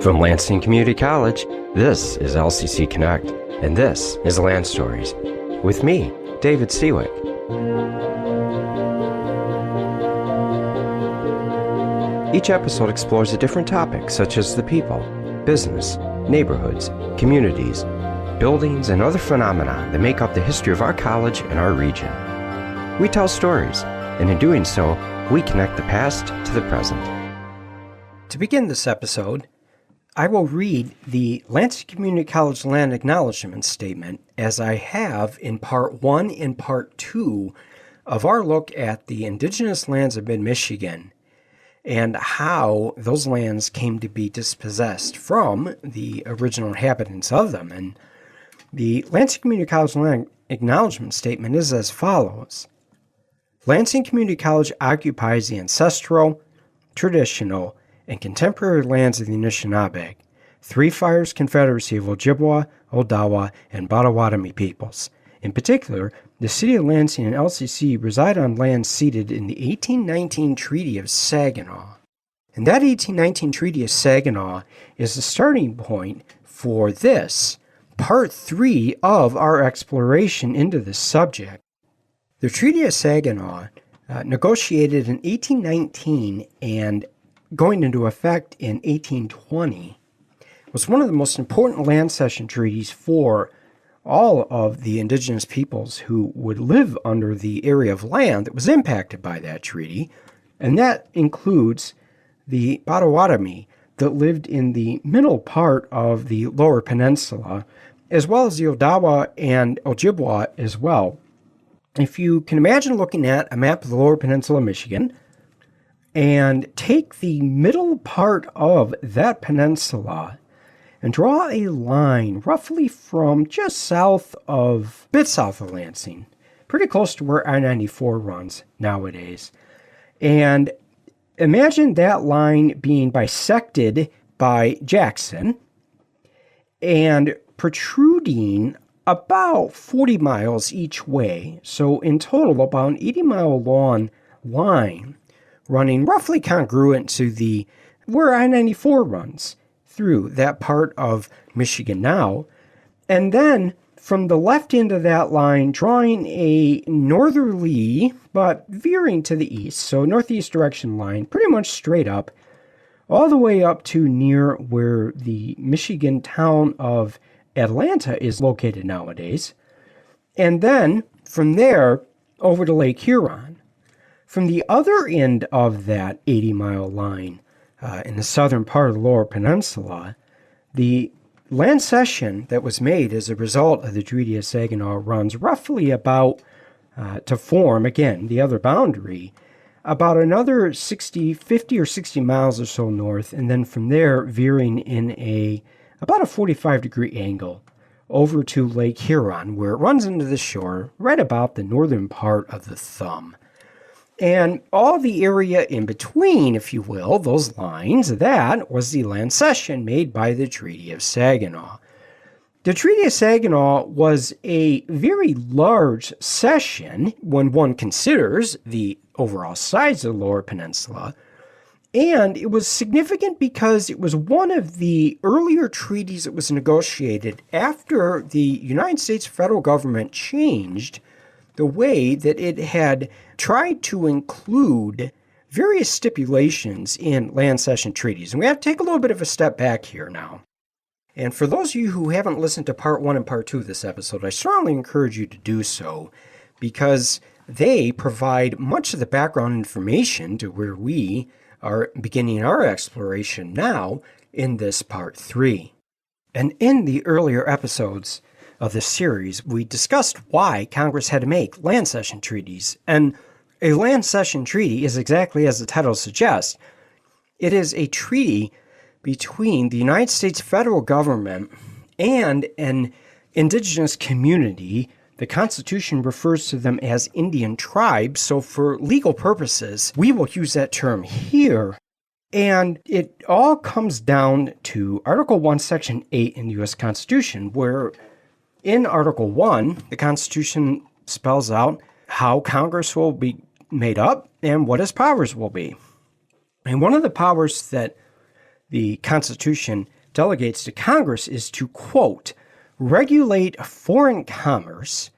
From Lansing Community College, this is LCC Connect, and this is Lanstories, with me, David Siwik. Each episode explores a different topic, such as the people, business, neighborhoods, communities, buildings, and other phenomena that make up the history of our college and our region. We tell stories, and in doing so, we connect the past to the present. To begin this episode, I will read the Lansing Community College Land Acknowledgement Statement as I have in Part 1 and Part 2 of our look at the Indigenous lands of Mid-Michigan and how those lands came to be dispossessed from the original inhabitants of them. And the Lansing Community College Land Acknowledgement Statement is as follows. Lansing Community College occupies the ancestral, traditional, and contemporary lands of the Anishinaabeg, Three Fires Confederacy of Ojibwa, Odawa, and Potawatomi peoples. In particular, the city of Lansing and LCC reside on land ceded in the 1819 Treaty of Saginaw. And that 1819 Treaty of Saginaw is the starting point for this, Part 3 of our exploration into this subject. The Treaty of Saginaw, negotiated in 1819 and going into effect in 1820, was one of the most important land cession treaties for all of the indigenous peoples who would live under the area of land that was impacted by that treaty, and that includes the Potawatomi that lived in the middle part of the Lower Peninsula, as well as the Odawa and Ojibwa as well. If you can imagine looking at a map of the Lower Peninsula of Michigan, and take the middle part of that peninsula and draw a line roughly from just a bit south of Lansing, pretty close to where I-94 runs nowadays. And imagine that line being bisected by Jackson and protruding about 40 miles each way. So in total, about an 80-mile long line running roughly congruent to where I-94 runs through that part of Michigan now. And then from the left end of that line, drawing a northerly but veering to the east, so northeast direction line, pretty much straight up, all the way up to near where the Michigan town of Atlanta is located nowadays. And then from there over to Lake Huron. From the other end of that 80-mile line in the southern part of the Lower Peninsula, the land cession that was made as a result of the Treaty of Saginaw runs roughly about to form, again, the other boundary, about another 50 or 60 miles or so north, and then from there veering in about a 45-degree angle over to Lake Huron, where it runs into the shore right about the northern part of the thumb. And all the area in between, if you will, those lines, that was the land cession made by the Treaty of Saginaw. The Treaty of Saginaw was a very large cession when one considers the overall size of the Lower Peninsula, and it was significant because it was one of the earlier treaties that was negotiated after the United States federal government changed the way that it had tried to include various stipulations in land cession treaties. And we have to take a little bit of a step back here now. And for those of you who haven't listened to Part 1 and Part 2 of this episode, I strongly encourage you to do so because they provide much of the background information to where we are beginning our exploration now in this Part 3. And in the earlier episodes of this series, we discussed why Congress had to make land cession treaties. And a land cession treaty is exactly as the title suggests. It is a treaty between the United States federal government and an indigenous community. The Constitution refers to them as Indian tribes, so for legal purposes, we will use that term here. And it all comes down to Article 1, Section 8 in the U.S. Constitution, where in Article 1, the Constitution spells out how Congress will be made up and what its powers will be. And one of the powers that the Constitution delegates to Congress is to, quote, regulate foreign commerce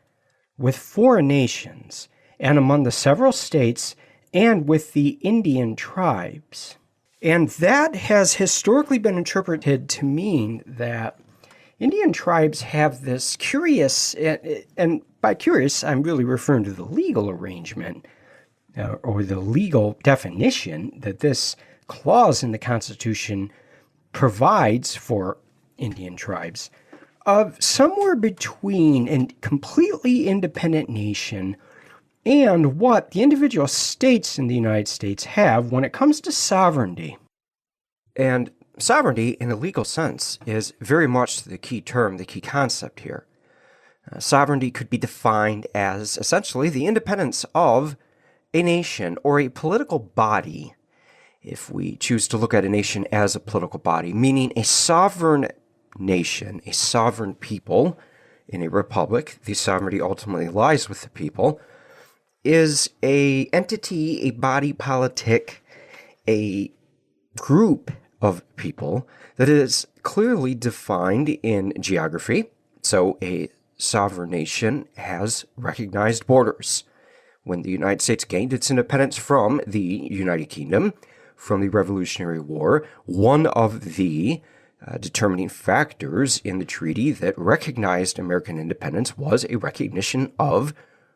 with foreign nations and among the several states and with the Indian tribes. And that has historically been interpreted to mean that Indian tribes have this curious, and by curious, I'm really referring to the legal arrangement or the legal definition that this clause in the Constitution provides for Indian tribes of somewhere between a completely independent nation and what the individual states in the United States have when it comes to sovereignty. And sovereignty, in a legal sense, is very much the key term, the key concept here. Sovereignty could be defined as essentially the independence of a nation or a political body, if we choose to look at a nation as a political body, meaning a sovereign nation, a sovereign people in a republic, the sovereignty ultimately lies with the people, is a entity, a body politic, a group of people that is clearly defined in geography. So a sovereign nation has recognized borders. When the United States gained its independence from the United Kingdom, from the Revolutionary War, one of the determining factors in the treaty that recognized American independence was a recognition of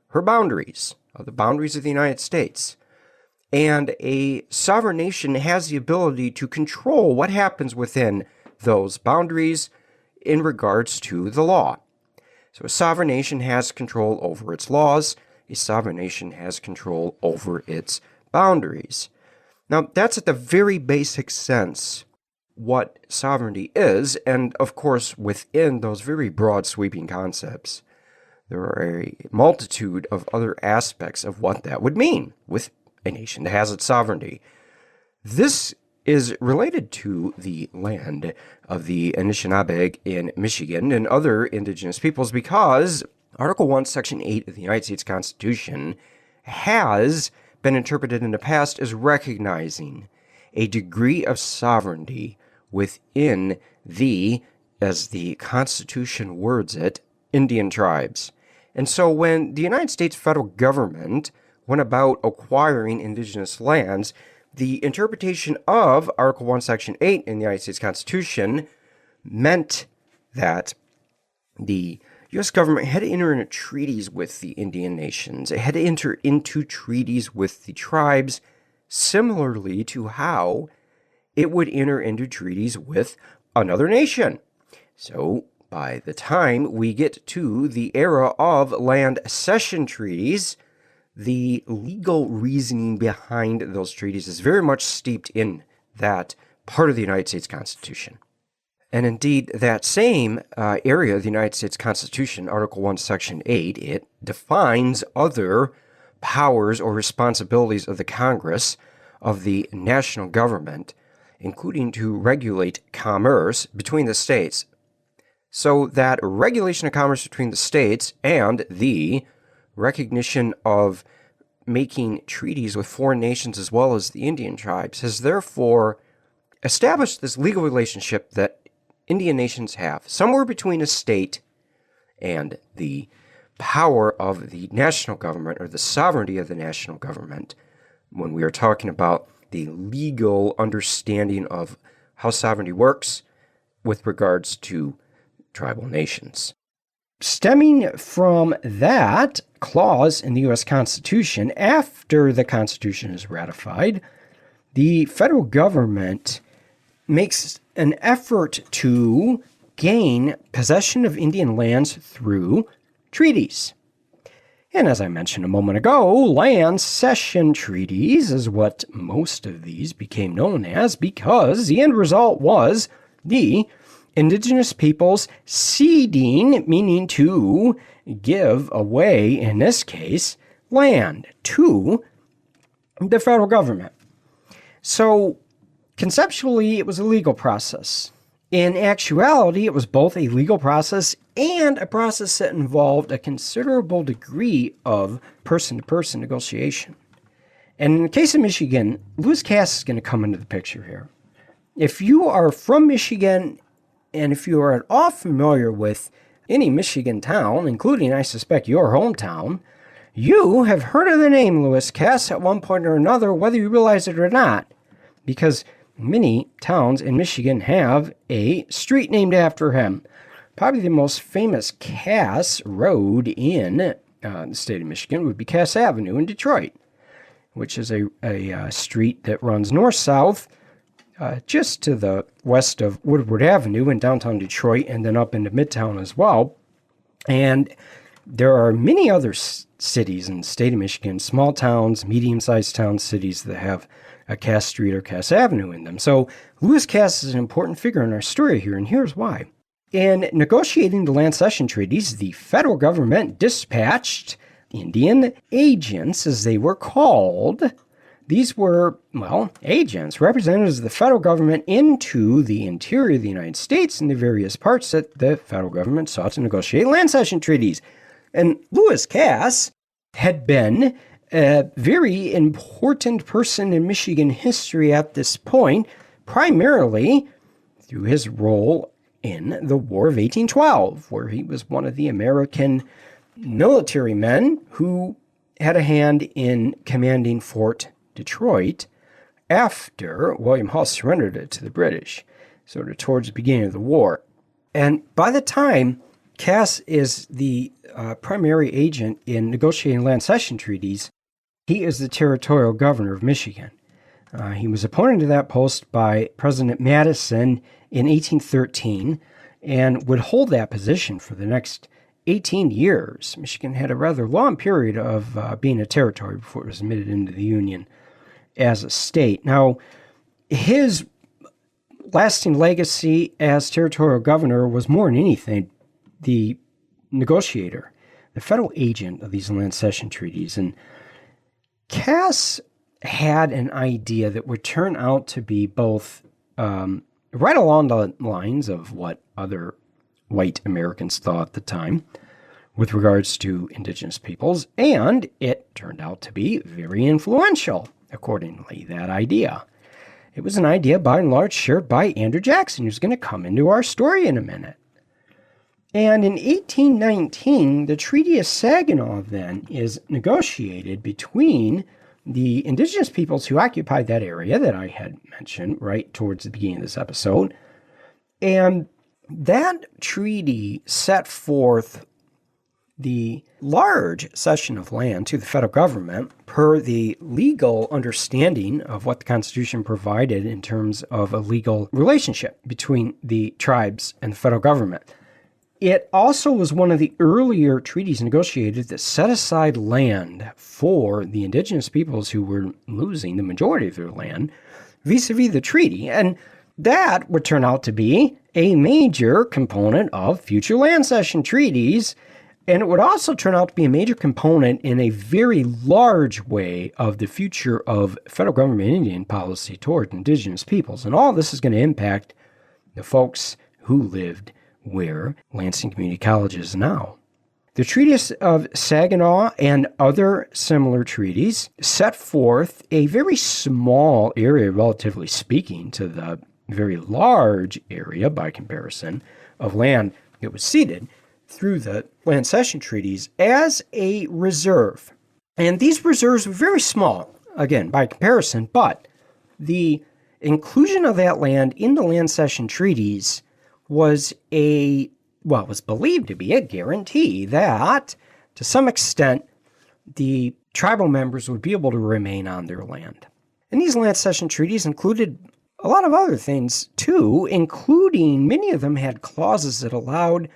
her boundaries, of the boundaries of the United States. And a sovereign nation has the ability to control what happens within those boundaries in regards to the law. So a sovereign nation has control over its laws. A sovereign nation has control over its boundaries. Now, that's at the very basic sense what sovereignty is, and of course, within those very broad sweeping concepts, there are a multitude of other aspects of what that would mean with a nation that has its sovereignty. This is related to the land of the Anishinaabeg in Michigan and other indigenous peoples because Article 1, Section 8 of the United States Constitution has been interpreted in the past as recognizing a degree of sovereignty within the, as the Constitution words it, Indian tribes. And so when the United States federal government went about acquiring indigenous lands, the interpretation of Article 1, Section 8 in the United States Constitution meant that the U.S. government had to enter into treaties with the Indian nations. It had to enter into treaties with the tribes, similarly to how it would enter into treaties with another nation. So by the time we get to the era of land cession treaties, the legal reasoning behind those treaties is very much steeped in that part of the United States Constitution. And indeed, that same area of the United States Constitution, Article 1, Section 8, it defines other powers or responsibilities of the Congress, of the national government, including to regulate commerce between the states. So that regulation of commerce between the states and the recognition of making treaties with foreign nations as well as the Indian tribes has therefore established this legal relationship that Indian nations have, somewhere between a state and the power of the national government or the sovereignty of the national government when we are talking about the legal understanding of how sovereignty works with regards to tribal nations. Stemming from that clause in the U.S. Constitution, after the Constitution is ratified, the federal government makes an effort to gain possession of Indian lands through treaties. And as I mentioned a moment ago, land cession treaties is what most of these became known as because the end result was the indigenous peoples ceding, meaning to give away, in this case, land to the federal government. So conceptually, it was a legal process. In actuality, it was both a legal process and a process that involved a considerable degree of person-to-person negotiation. And in the case of Michigan, Lewis Cass is going to come into the picture here. if you are from Michigan, and if you are at all familiar with any Michigan town, including, I suspect, your hometown, you have heard of the name Lewis Cass at one point or another, whether you realize it or not, because many towns in Michigan have a street named after him. Probably the most famous Cass road in the state of Michigan would be Cass Avenue in Detroit, which is a street that runs north-south just to the west of Woodward Avenue in downtown Detroit, and then up into Midtown as well. And there are many other cities in the state of Michigan, small towns, medium-sized towns, cities that have a Cass Street or Cass Avenue in them. So Lewis Cass is an important figure in our story here, and here's why. In negotiating the land cession treaties, the federal government dispatched Indian agents, as they were called. These were, agents, representatives of the federal government into the interior of the United States and the various parts that the federal government sought to negotiate land cession treaties. And Lewis Cass had been a very important person in Michigan history at this point, primarily through his role in the War of 1812, where he was one of the American military men who had a hand in commanding Fort Detroit after William Hull surrendered it to the British, sort of towards the beginning of the war. And by the time Cass is the primary agent in negotiating land cession treaties, he is the territorial governor of Michigan. He was appointed to that post by President Madison in 1813 and would hold that position for the next 18 years. Michigan had a rather long period of being a territory before it was admitted into the Union as a state. Now, his lasting legacy as territorial governor was more than anything the negotiator, the federal agent of these land cession treaties. And Cass had an idea that would turn out to be both right along the lines of what other white Americans thought at the time with regards to indigenous peoples, and it turned out to be very influential, accordingly, that idea. It was an idea by and large shared by Andrew Jackson, who's going to come into our story in a minute. And in 1819, the Treaty of Saginaw then is negotiated between the indigenous peoples who occupied that area that I had mentioned right towards the beginning of this episode. And that treaty set forth the large cession of land to the federal government per the legal understanding of what the Constitution provided in terms of a legal relationship between the tribes and the federal government. It also was one of the earlier treaties negotiated that set aside land for the indigenous peoples who were losing the majority of their land vis-a-vis the treaty. And that would turn out to be a major component of future land cession treaties. And it would also turn out to be a major component in a very large way of the future of federal government Indian policy toward indigenous peoples. And all this is going to impact the folks who lived where Lansing Community College is now. The Treaty of Saginaw and other similar treaties set forth a very small area, relatively speaking, to the very large area, by comparison, of land that was ceded through the land cession treaties as a reserve. And these reserves were very small, again, by comparison, but the inclusion of that land in the land cession treaties was was believed to be a guarantee that, to some extent, the tribal members would be able to remain on their land. And these land cession treaties included a lot of other things, too, including many of them had clauses that allowed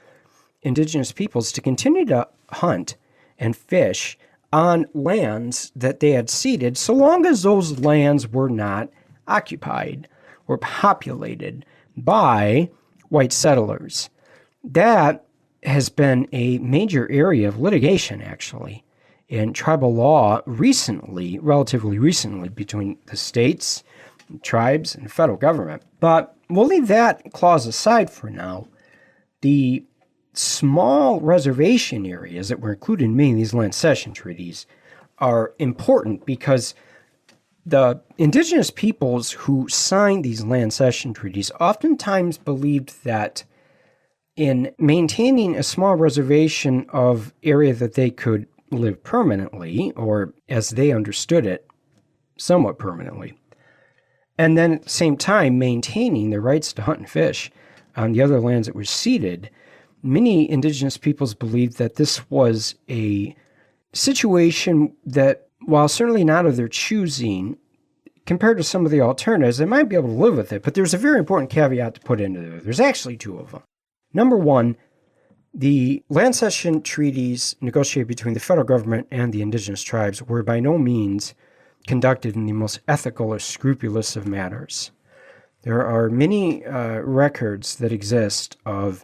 indigenous peoples to continue to hunt and fish on lands that they had ceded, so long as those lands were not occupied or populated by white settlers. That has been a major area of litigation, actually, in tribal law recently, relatively recently, between the states, tribes, and the federal government. But we'll leave that clause aside for now. The small reservation areas that were included in many of these land cession treaties are important because The indigenous peoples who signed these land cession treaties oftentimes believed that in maintaining a small reservation of area that they could live permanently, or as they understood it, somewhat permanently, and then at the same time maintaining their rights to hunt and fish on the other lands that were ceded, many indigenous peoples believed that this was a situation that, while certainly not of their choosing, compared to some of the alternatives, they might be able to live with it. But there's a very important caveat to put into there. There's actually two of them. Number one, the land cession treaties negotiated between the federal government and the indigenous tribes were by no means conducted in the most ethical or scrupulous of matters. There are many records that exist of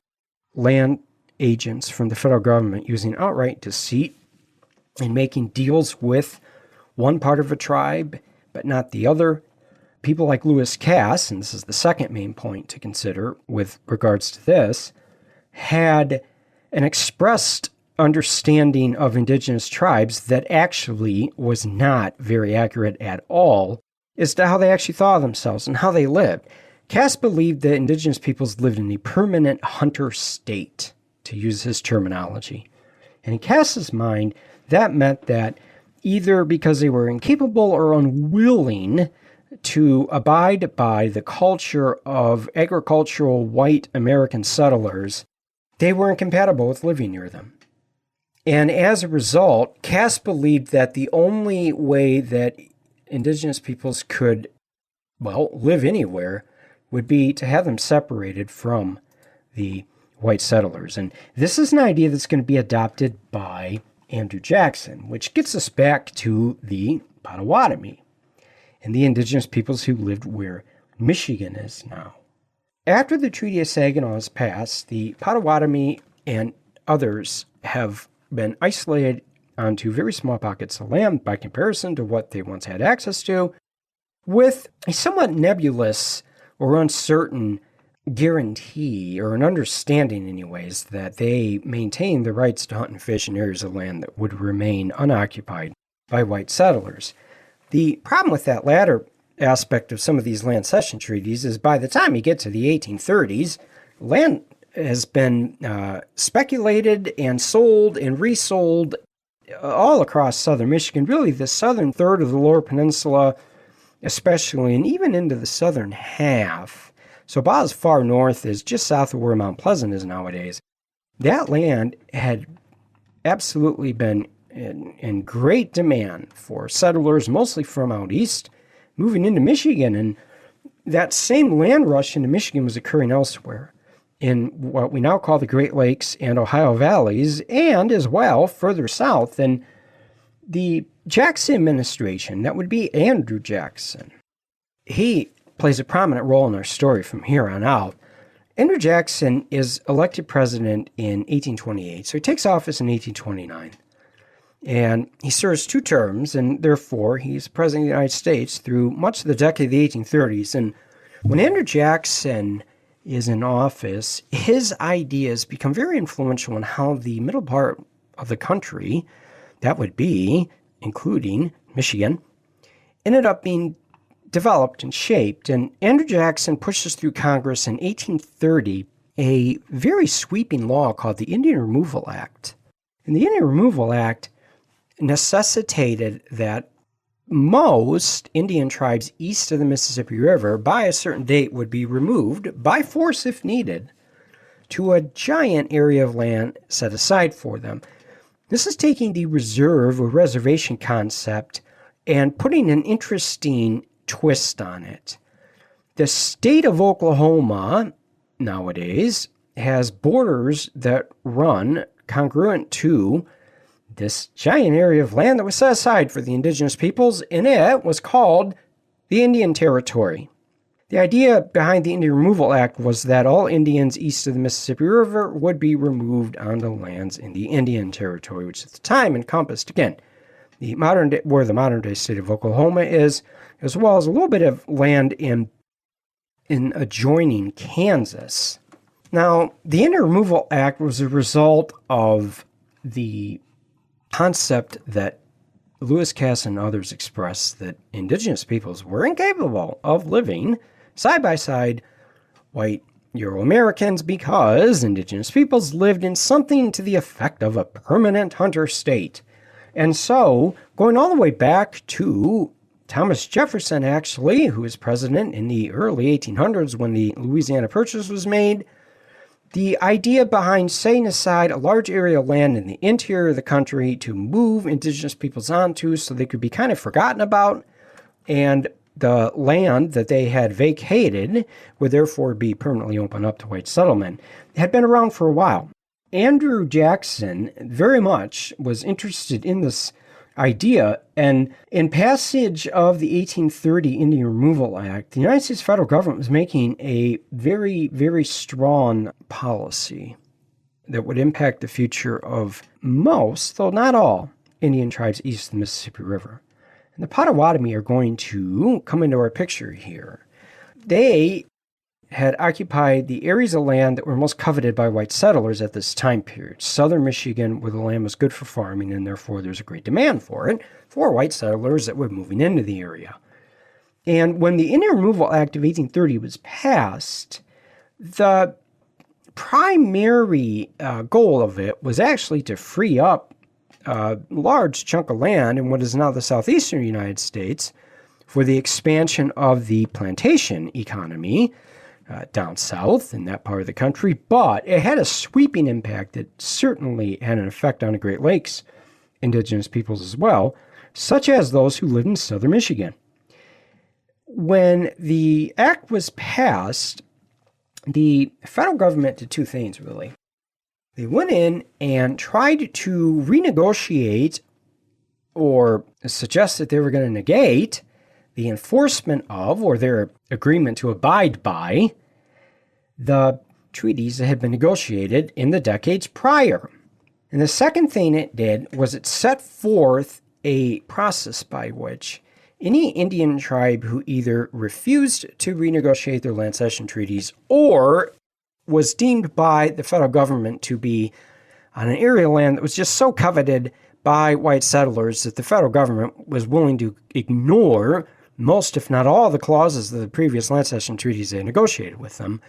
land agents from the federal government using outright deceit and making deals with one part of a tribe but not the other. People like Lewis Cass, and this is the second main point to consider with regards to this, had an expressed understanding of indigenous tribes that actually was not very accurate at all as to how they actually thought of themselves and how they lived. Cass believed that indigenous peoples lived in a permanent hunter state, to use his terminology. And in Cass's mind, that meant that either because they were incapable or unwilling to abide by the culture of agricultural white American settlers, they were incompatible with living near them. And as a result, Cass believed that the only way that indigenous peoples could, live anywhere would be to have them separated from the white settlers. And this is an idea that's going to be adopted by Andrew Jackson, which gets us back to the Potawatomi and the indigenous peoples who lived where Michigan is now. After the Treaty of Saginaw is passed, the Potawatomi and others have been isolated onto very small pockets of land by comparison to what they once had access to, with a somewhat nebulous or uncertain guarantee, or an understanding anyways, that they maintain the rights to hunt and fish in areas of land that would remain unoccupied by white settlers. The problem with that latter aspect of some of these land cession treaties is by the time you get to the 1830s, land has been speculated and sold and resold all across southern Michigan, really the southern third of the Lower Peninsula especially, and even into the southern half. So about as far north as just south of where Mount Pleasant is nowadays. That land had absolutely been in great demand for settlers, mostly from out east, moving into Michigan. And that same land rush into Michigan was occurring elsewhere, in what we now call the Great Lakes and Ohio Valleys, and as well further south. And the Jackson administration, that would be Andrew Jackson, he plays a prominent role in our story from here on out. Andrew Jackson is elected president in 1828, so he takes office in 1829. And he serves 2 terms, and therefore he's president of the United States through much of the decade of the 1830s. And when Andrew Jackson is in office, his ideas become very influential in how the middle part of the country, that would be, including Michigan, ended up being developed and shaped. And Andrew Jackson pushes through Congress in 1830 a very sweeping law called the Indian Removal Act. And the Indian Removal Act necessitated that most Indian tribes east of the Mississippi River by a certain date would be removed by force if needed to a giant area of land set aside for them. This is taking the reserve or reservation concept and putting an interesting twist on it. The state of Oklahoma nowadays has borders that run congruent to this giant area of land that was set aside for the indigenous peoples, and it was called the Indian Territory. The idea behind the Indian Removal Act was that all Indians east of the Mississippi River would be removed onto lands in the Indian Territory, which at the time encompassed, again, the modern day, where the modern-day state of Oklahoma is, as well as a little bit of land in adjoining Kansas. Now, the Indian Removal Act was a result of the concept that Lewis Cass and others expressed that Indigenous peoples were incapable of living side by side white Euro-Americans because Indigenous peoples lived in something to the effect of a permanent hunter state. And so, going all the way back to Thomas Jefferson, actually, who was president in the early 1800s when the Louisiana Purchase was made, the idea behind setting aside a large area of land in the interior of the country to move Indigenous peoples onto so they could be kind of forgotten about, and the land that they had vacated would therefore be permanently opened up to white settlement, had been around for a while. Andrew Jackson very much was interested in this idea, and in passage of the 1830 Indian Removal Act, the United States federal government was making a very, very strong policy that would impact the future of most, though not all, Indian tribes east of the Mississippi River. And the Potawatomi are going to come into our picture here. They had occupied the areas of land that were most coveted by white settlers at this time period. Southern Michigan, where the land was good for farming, and therefore there's a great demand for it, for white settlers that were moving into the area. And when the Indian Removal Act of 1830 was passed, the primary goal of it was actually to free up a large chunk of land in what is now the southeastern United States for the expansion of the plantation economy down south in that part of the country, but it had a sweeping impact that certainly had an effect on the Great Lakes Indigenous peoples as well, such as those who lived in southern Michigan. When the act was passed, the federal government did two things, really. They went in and tried to renegotiate or suggest that they were going to negate the enforcement of, or their agreement to abide by, the treaties that had been negotiated in the decades prior. And the second thing it did was it set forth a process by which any Indian tribe who either refused to renegotiate their land cession treaties or was deemed by the federal government to be on an area of land that was just so coveted by white settlers that the federal government was willing to ignore most, if not all, the clauses of the previous land cession treaties they negotiated with them,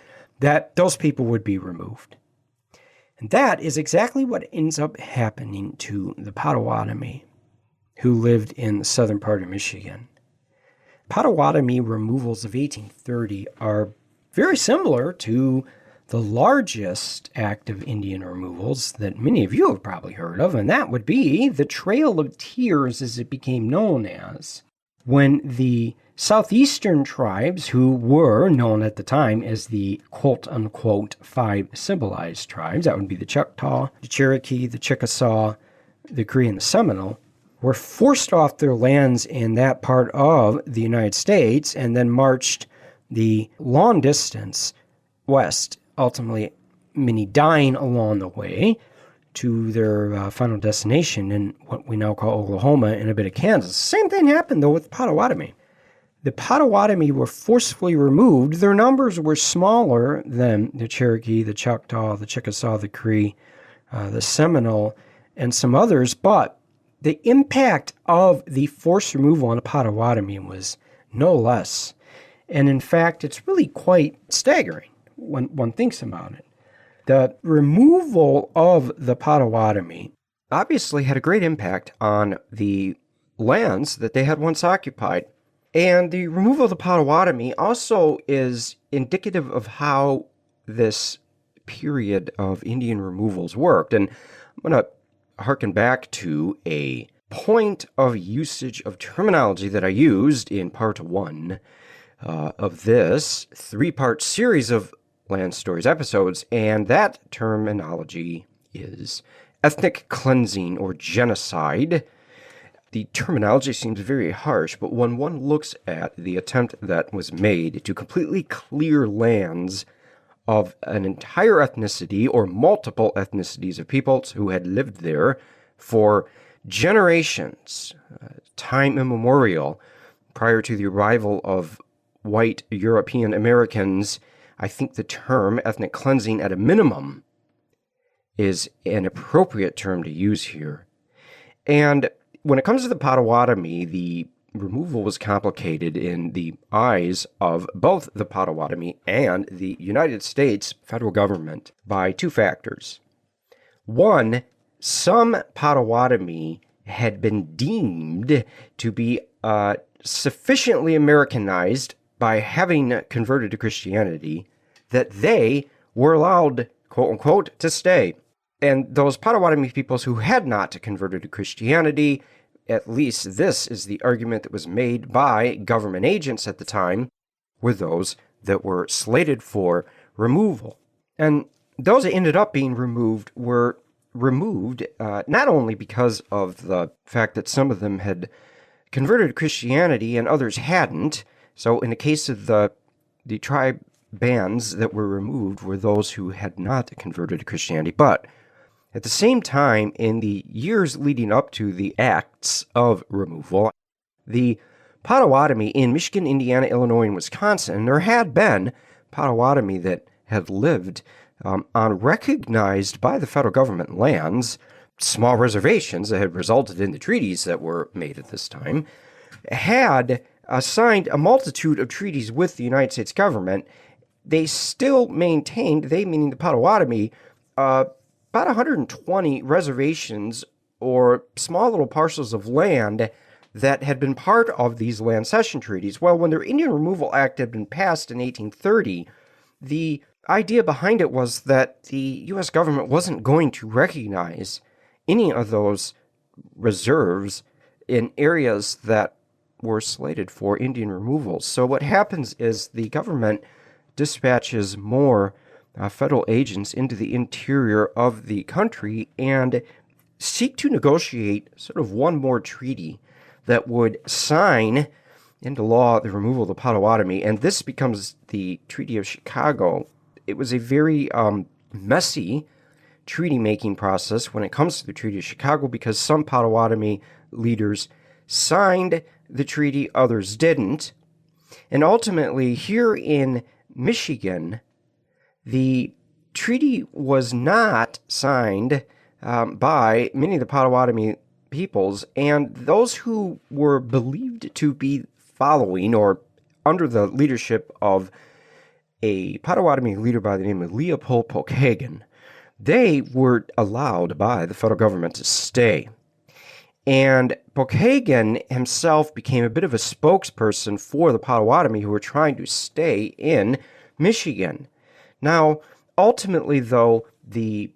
that those people would be removed. And that is exactly what ends up happening to the Potawatomi, who lived in the southern part of Michigan. Potawatomi removals of 1830 are very similar to the largest act of Indian removals that many of you have probably heard of, and that would be the Trail of Tears, as it became known as, when the southeastern tribes, who were known at the time as the quote-unquote 5 civilized tribes, that would be the Choctaw, the Cherokee, the Chickasaw, the Cree, and the Seminole, were forced off their lands in that part of the United States and then marched the long distance west, ultimately many dying along the way, to their final destination in what we now call Oklahoma and a bit of Kansas. Same thing happened, though, with the Potawatomi. The Potawatomi were forcefully removed. Their numbers were smaller than the Cherokee, the Choctaw, the Chickasaw, the Cree, the Seminole, and some others, but the impact of the forced removal on the Potawatomi was no less. And in fact, it's really quite staggering when one thinks about it. The removal of the Potawatomi obviously had a great impact on the lands that they had once occupied. And the removal of the Potawatomi also is indicative of how this period of Indian removals worked. And I'm going to harken back to a point of usage of terminology that I used in part 1 of this 3-part series of Lanstories episodes, and that terminology is ethnic cleansing or genocide. The terminology seems very harsh, but when one looks at the attempt that was made to completely clear lands of an entire ethnicity or multiple ethnicities of peoples who had lived there for generations, time immemorial, prior to the arrival of white European Americans, I think the term ethnic cleansing at a minimum is an appropriate term to use here. And when it comes to the Potawatomi, the removal was complicated in the eyes of both the Potawatomi and the United States federal government by two factors. One, some Potawatomi had been deemed to be sufficiently Americanized by having converted to Christianity that they were allowed, quote unquote, to stay. And those Potawatomi peoples who had not converted to Christianity, at least this is the argument that was made by government agents at the time, were those that were slated for removal. And those that ended up being removed were removed not only because of the fact that some of them had converted to Christianity and others hadn't. So in the case of the tribe bands that were removed were those who had not converted to Christianity, but at the same time, in the years leading up to the acts of removal, the Potawatomi in Michigan, Indiana, Illinois, and Wisconsin, there had been Potawatomi that had lived on recognized by the federal government lands, small reservations that had resulted in the treaties that were made at this time, had signed a multitude of treaties with the United States government. They still maintained, they meaning the Potawatomi, about 120 reservations or small little parcels of land that had been part of these land cession treaties. Well, when their Indian Removal Act had been passed in 1830, the idea behind it was that the U.S. government wasn't going to recognize any of those reserves in areas that were slated for Indian removal. So what happens is the government dispatches more federal agents into the interior of the country and seek to negotiate sort of one more treaty that would sign into law the removal of the Potawatomi, and this becomes the Treaty of Chicago. It was a very messy treaty-making process when it comes to the Treaty of Chicago because some Potawatomi leaders signed the treaty, others didn't. And ultimately, here in Michigan, the treaty was not signed by many of the Potawatomi peoples, and those who were believed to be following or under the leadership of a Potawatomi leader by the name of Leopold Pokagon, they were allowed by the federal government to stay. And Pokagon himself became a bit of a spokesperson for the Potawatomi who were trying to stay in Michigan. Now, ultimately, though, the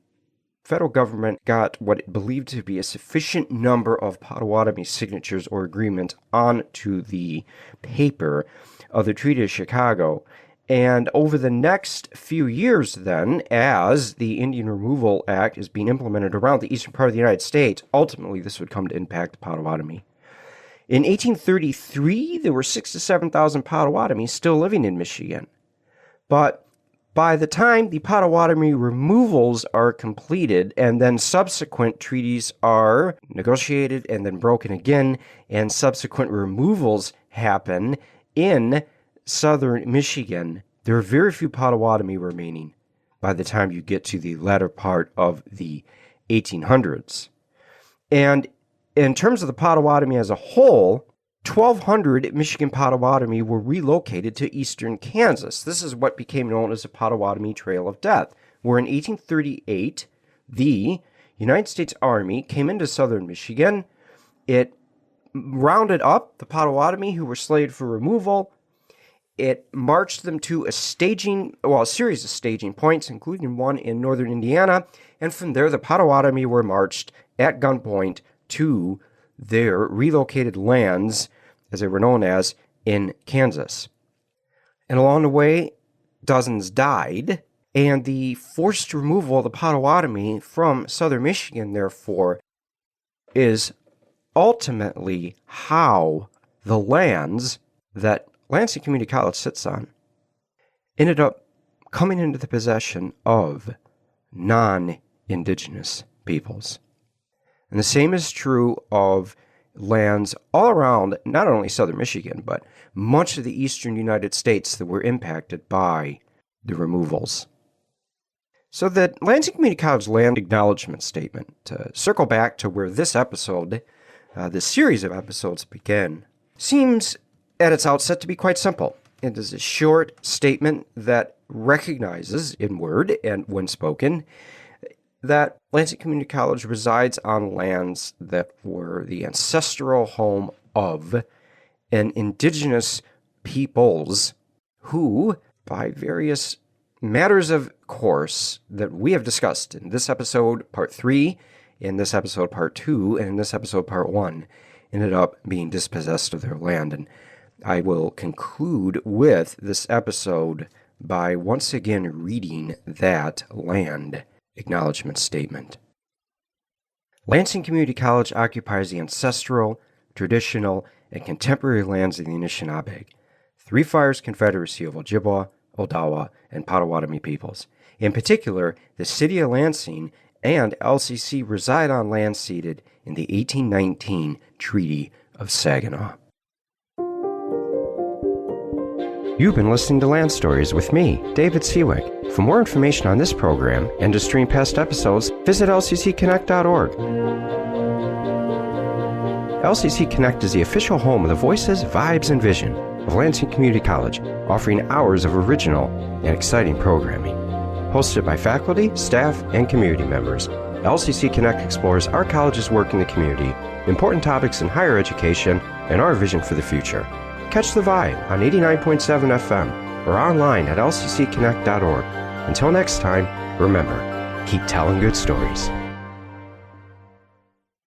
federal government got what it believed to be a sufficient number of Potawatomi signatures or agreement onto the paper of the Treaty of Chicago. And over the next few years, then, as the Indian Removal Act is being implemented around the eastern part of the United States, ultimately this would come to impact the Potawatomi. In 1833, there were 6,000 to 7,000 Potawatomi still living in Michigan. But by the time the Potawatomi removals are completed and then subsequent treaties are negotiated and then broken again and subsequent removals happen in southern Michigan, there are very few Potawatomi remaining by the time you get to the latter part of the 1800s. And in terms of the Potawatomi as a whole, 1,200 Michigan Potawatomi were relocated to eastern Kansas. This is what became known as the Potawatomi Trail of Death, where in 1838, the United States Army came into southern Michigan. It rounded up the Potawatomi who were slated for removal. It marched them to a series of staging points, including one in northern Indiana, and from there the Potawatomi were marched at gunpoint to their relocated lands, as they were known as, in Kansas. And along the way, dozens died, and the forced removal of the Potawatomi from southern Michigan, therefore, is ultimately how the lands that Lansing Community College sits on ended up coming into the possession of non-Indigenous peoples. And the same is true of lands all around not only southern Michigan, but much of the eastern United States that were impacted by the removals. So the Lansing Community College Land Acknowledgement Statement, to circle back to where this episode this series of episodes begin seems at its outset to be quite simple. It is a short statement that recognizes in word and when spoken that Lansing Community College resides on lands that were the ancestral home of an Indigenous peoples who, by various matters of course that we have discussed in this episode, part 3, in this episode, part 2, and in this episode, part 1, ended up being dispossessed of their land. And I will conclude with this episode by once again reading that land acknowledgement statement. Lansing Community College occupies the ancestral, traditional, and contemporary lands of the Anishinaabeg, Three Fires Confederacy of Ojibwa, Odawa, and Potawatomi peoples. In particular, the city of Lansing and LCC reside on land ceded in the 1819 Treaty of Saginaw. You've been listening to Lanstories with me, David Siwik. For more information on this program and to stream past episodes, visit lccconnect.org. LCC Connect is the official home of the voices, vibes, and vision of Lansing Community College, offering hours of original and exciting programming. Hosted by faculty, staff, and community members, LCC Connect explores our college's work in the community, important topics in higher education, and our vision for the future. Catch the vibe on 89.7 FM or online at lccconnect.org. Until next time, remember, keep telling good stories.